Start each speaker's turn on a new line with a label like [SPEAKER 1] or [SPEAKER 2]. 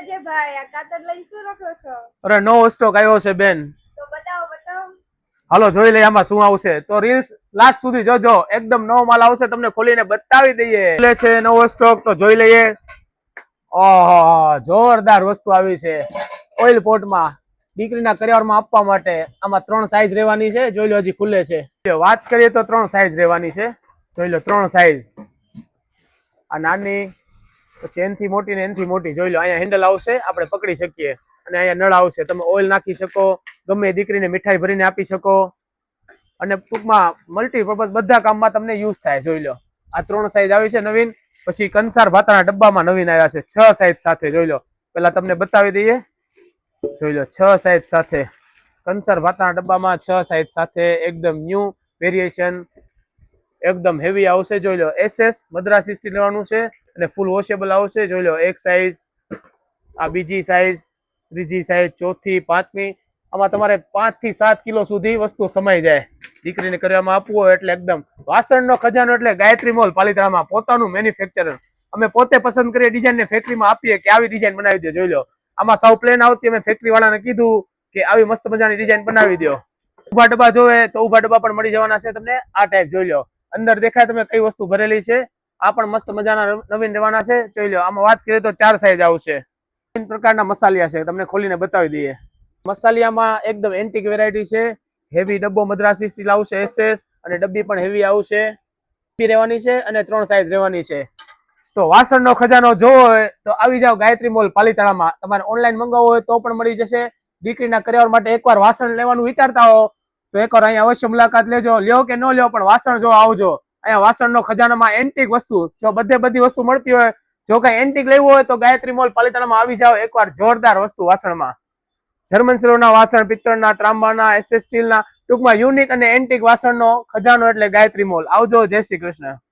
[SPEAKER 1] અજય ભાઈ આ કાતર લઈને શું રખો છો?
[SPEAKER 2] અરે નવો સ્ટોક આવ્યો છે બેન.
[SPEAKER 1] તો બતાવો બતાવો.
[SPEAKER 2] હાલો જોઈ લઈએ આમાં શું આવશે. તો રીલ્સ લાસ્ટ સુધી જોજો, એકદમ નવો માલ આવશે, તમને ખોલીને બતાવી દઈએ. એટલે છે નવો સ્ટોક, તો જોઈ લઈએ. ઓહો, જોરદાર વસ્તુ આવી છે ઓઇલ પોટમાં દીકરીના કરિયાવરમાં આપવા માટે. આમાં 3 સાઈઝ રહેવાની છે. જોઈ લો, હજી ખુલે છે. વાત કરીએ તો 3 સાઈઝ રહેવાની છે. જોઈ લો 3 સાઈઝ. આ નાની, પછી એનથી મોટી ને એનથી મોટી. જોઈ લો, અહીંયા હેન્ડલ આવશે, આપણે પકડી શકીએ. અને અહીંયા નળ આવશે, તમે ઓઇલ નાખી શકો, ગમે દીકરીને મીઠાઈ ભરીને આપી શકો. અને ટૂંકમાં મલ્ટીપર્પઝ બધા કામમાં તમને યુઝ થાય. જોઈ લો, આ 3 સાઈઝ આવી છે નવીન. પછી કંસાર ભાતાના ડબ્બામાં નવીન આવ્યા છે 6 સાઈઝ સાથે. જોઈ લો, પેલા તમને બતાવી દઈએ. જોઈ લો 6 સાઈઝ સાથે, કંસાર ભાતાના ડબ્બામાં 6 સાઈઝ સાથે, એકદમ ન્યૂ વેરિએશન, એકદમ હેવી આવશે. જોઈ લો, SS મદ્રાસી સ્ટીલ લેવાનું છે અને ફૂલ વોશેબલ આવશે. જોઈ લો, એક સાઈઝ, આ બીજી સાઈઝ, ત્રીજી સાઈઝ, ચોથી, પાંચમી. આમાં તમારે 5 થી 7 કિલો સુધી વસ્તુ સમાઈ જાય. દીકરીને કરવામાં આપવું હોય એટલે એકદમ વાસણનો ખજાનો. એટલે ગાયત્રી મોલ પાલિતાણામાં પોતાનું મેન્યુફેક્ચરર. અમે પોતે પસંદ કરીએ ડિઝાઇન ને ફેક્ટરીમાં આપીએ કે આવી ડિઝાઇન બનાવી દો. જોઈ લો, આમાં સાવ પ્લેન આવતી. અમે ફેક્ટરી વાળાને કીધું કે આવી મસ્ત મજાની ડિઝાઇન બનાવી દો. ઉભા ડબ્બા જોવે તો ઉભા ડબ્બા પણ મળી જવાના છે તમને. આ ટાઈપ જોઈ લો, અંદર દેખાય તમે કઈ વસ્તુ ભરેલી છે. આ પણ મસ્ત મજાના નવીન રહેવાના છે. જોઈ લો, આમાં વાત કરીએ તો 4 સાઈઝ આવશે. 3 પ્રકારના મસાલિયા છે, તમને ખોલીને બતાવી દઈએ. મસાલિયામાં એકદમ એન્ટિક વેરાયટી છે. હેવી ડબ્બો મદ્રાસી સ્ટીલ આવશે SS, અને ડબ્બી પણ હેવી આવશે. રહેવાની છે અને 3 સાઈઝ રહેવાની છે. તો વાસણનો ખજાનો જોવો હોય તો આવી જાવ ગાયત્રી મોલ પાલિતાણામાં. તમારે ઓનલાઈન મંગાવવો હોય તો પણ મળી જશે. દીકરીના કરિયાવર માટે એકવાર વાસણ લેવાનું વિચારતા હો તો એકવાર અહીંયા અવશ્ય મુલાકાત લેજો. લ્યો કે ન લ્યો પણ વાસણ જો આવજો. અહીંયા વાસણનો ખજાનામાં એન્ટિક વસ્તુ, જો બધી વસ્તુ મળતી હોય. જો કઈ એન્ટિક લેવું હોય તો ગાયત્રી મોલ પાલિતાણામાં આવી જાવ એકવાર. જોરદાર વસ્તુ વાસણમાં. જર્મન સિલ્વરના વાસણ, પિત્તળના, ત્રાંબાના, SS સ્ટીલના, ટૂંકમાં યુનિક અને એન્ટિક વાસણનો ખજાનો એટલે ગાયત્રી મોલ. આવજો. જય શ્રી કૃષ્ણ.